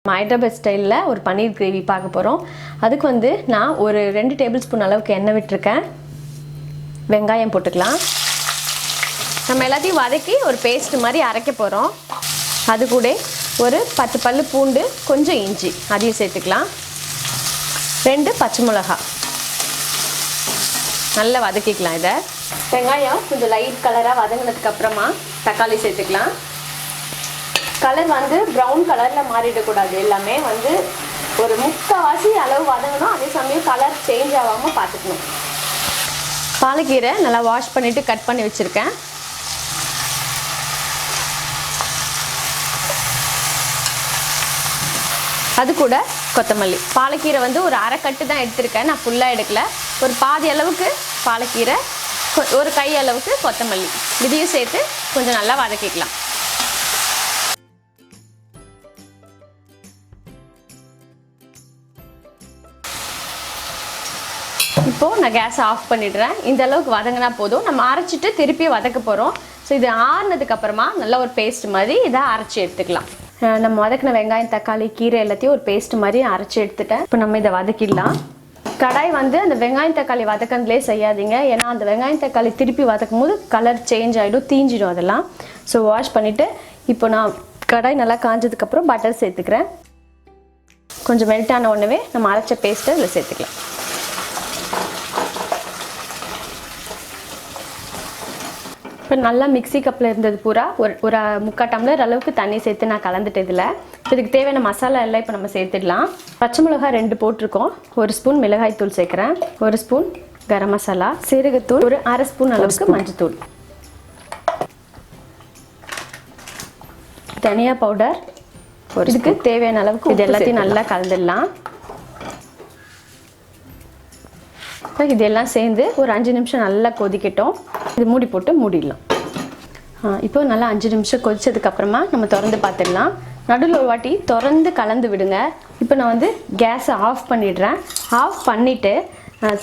ஹைதராபாத் ஸ்டைலில் ஒரு பன்னீர் கிரேவி பார்க்க போகிறோம். அதுக்கு வந்து நான் ஒரு 2 டேபிள் ஸ்பூன் அளவுக்கு எண்ணெய் விட்டுருக்கேன். வெங்காயம் போட்டுக்கலாம். நம்ம எல்லாத்தையும் வதக்கி ஒரு பேஸ்ட் மாதிரி அரைக்க போகிறோம். அது கூட ஒரு 10 பல்லு பூண்டு, கொஞ்சம் இஞ்சி அதையும் சேர்த்துக்கலாம். 2 பச்சை மிளகா நல்லா வதக்கிக்கலாம். இதை வெங்காயம் கொஞ்சம் லைட் கலராக வதங்கினதுக்கு அப்புறமா தக்காளி சேர்த்துக்கலாம். கலர் வந்து ப்ரௌன் கலரில் மாறிடக்கூடாது. எல்லாமே வந்து ஒரு 3/4 அளவு வதங்கணும். அதே சமயம் கலர் சேஞ்ச் ஆகாமல் பார்த்துக்கணும். பாலக்கீரை நல்லா வாஷ் பண்ணிவிட்டு கட் பண்ணி வச்சுருக்கேன். அது கூட கொத்தமல்லி. பாலக்கீரை வந்து ஒரு அரை கட்டு தான் எடுத்திருக்கேன், நான் ஃபுல்லாக எடுக்கல. ஒரு பாதி அளவுக்கு பாலக்கீரை, ஒரு கை அளவுக்கு கொத்தமல்லி இதையும் சேர்த்து கொஞ்சம் நல்லா வதக்கிக்கலாம். இப்போது நான் கேஸை ஆஃப் பண்ணிடுறேன். இந்த அளவுக்கு வதங்கினா போதும். நம்ம அரைச்சிட்டு திருப்பி வதக்க போகிறோம். ஸோ இது ஆறுனதுக்கப்புறமா நல்ல ஒரு பேஸ்ட் மாதிரி இதை அரைச்சி எடுத்துக்கலாம். நம்ம வதக்கின வெங்காயம், தக்காளி, கீரை எல்லாத்தையும் ஒரு பேஸ்ட் மாதிரி அரைச்சி எடுத்துட்டேன். இப்போ நம்ம இதை வதக்கிடலாம். கடாய் வந்து அந்த வெங்காயம் தக்காளி வதக்கன்லேயே செய்யாதீங்க. ஏன்னா அந்த வெங்காயம் தக்காளி திருப்பி வதக்கும் போது கலர் சேஞ்ச் ஆகிடும், தீஞ்சிடும் அதெல்லாம். ஸோ வாஷ் பண்ணிவிட்டு இப்போ நான் கடாய் நல்லா காஞ்சதுக்கப்புறம் பட்டர் சேர்த்துக்கிறேன். கொஞ்சம் மெல்ட் ஆன உடனே நம்ம அரைச்ச பேஸ்ட்டை இதில் சேர்த்துக்கலாம். இப்போ நல்லா மிக்ஸி கப்பில் இருந்தது பூரா ஒரு 3/4 டம்ளர் அளவுக்கு தண்ணி சேர்த்து நான் கலந்துட்டு இதில் இதுக்கு தேவையான மசாலா எல்லாம் இப்போ நம்ம சேர்த்துடலாம். பச்சை மிளகாய் 2 போட்டிருக்கோம். 1 ஸ்பூன் மிளகாய் தூள் சேர்க்குறேன். 1 ஸ்பூன் கரம் மசாலா, சீரகத்தூள், ஒரு அரை ஸ்பூன் அளவுக்கு மஞ்சத்தூள், தனியா பவுடர், இதுக்கு தேவையான அளவுக்கு இது எல்லாத்தையும் நல்லா கலந்துடலாம். இதெல்லாம் சேர்ந்து ஒரு 5 நிமிஷம் நல்லா கொதிக்கட்டும். இது மூடி போட்டு மூடிடலாம். இப்போ நல்லா 5 நிமிஷம் கொதிச்சதுக்கப்புறமா நம்ம திறந்து பார்த்துடலாம். நடுவில் ஒரு வாட்டி திறந்து கலந்து விடுங்க. இப்போ நான் வந்து கேஸை ஆஃப் பண்ணிடுறேன். ஆஃப் பண்ணிவிட்டு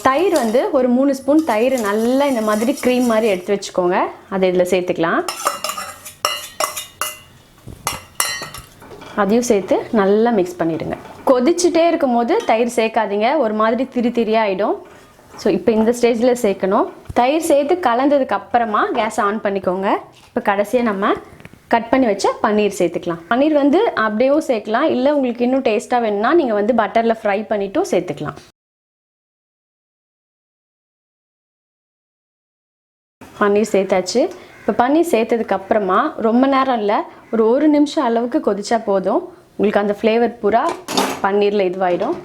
தயிர் வந்து ஒரு 3 ஸ்பூன் தயிர் நல்லா இந்த மாதிரி க்ரீம் மாதிரி எடுத்து வச்சுக்கோங்க. அதை இதில் சேர்த்துக்கலாம். அதையும் சேர்த்து நல்லா மிக்ஸ் பண்ணிவிடுங்க. கொதிச்சுட்டே இருக்கும் போது தயிர் சேர்க்காதீங்க, ஒரு மாதிரி திரியாக ஆகிடும். ஸோ இப்போ இந்த ஸ்டேஜில் சேர்க்கணும். தயிர் சேர்த்து கலந்ததுக்கு அப்புறமா கேஸ் ஆன் பண்ணிக்கோங்க. இப்போ கடைசியாக நம்ம கட் பண்ணி வச்ச பன்னீர் சேர்த்துக்கலாம். பன்னீர் வந்து அப்படியே சேர்க்கலாம், இல்லை உங்களுக்கு இன்னும் டேஸ்ட்டாக வேணும்னா நீங்கள் வந்து பட்டரில் ஃப்ரை பண்ணிவிட்டும் சேர்த்துக்கலாம். பன்னீர் சேர்த்தாச்சு. இப்போ பன்னீர் சேர்த்ததுக்கப்புறமா ரொம்ப நேரம் இல்லை, ஒரு 1 அளவுக்கு கொதிச்சா போதும். உங்களுக்கு அந்த ஃப்ளேவர் பூரா பன்னீரில் இதுவாகிடும்.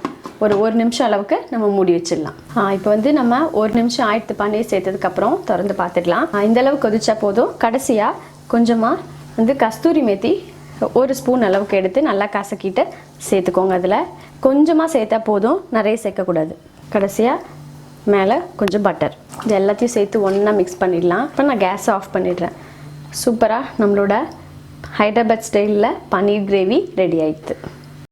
ஒரு 1 நிமிஷம் அளவுக்கு நம்ம மூடி வச்சிடலாம். இப்போ வந்து நம்ம 1 நிமிஷம் ஆயிடுத்து பன்னீர் சேர்த்ததுக்கப்புறம் திறந்து பார்த்துடலாம். இந்த அளவுக்கு கொதிச்சா போதும். கடைசியாக கொஞ்சமாக வந்து கஸ்தூரி மேத்தி 1 ஸ்பூன் அளவுக்கு எடுத்து நல்லா கசக்கிட்டு சேர்த்துக்கோங்க. அதில் கொஞ்சமாக சேர்த்தா போதும், நிறைய சேர்க்கக்கூடாது. கடைசியாக மேலே கொஞ்சம் பட்டர், இது எல்லாத்தையும் சேர்த்து ஒன்றா மிக்ஸ் பண்ணிடலாம். இப்போ நான் கேஸை ஆஃப் பண்ணிடுறேன். சூப்பராக நம்மளோட ஹைதராபாத் ஸ்டைலில் பன்னீர் கிரேவி ரெடி ஆகிடுது.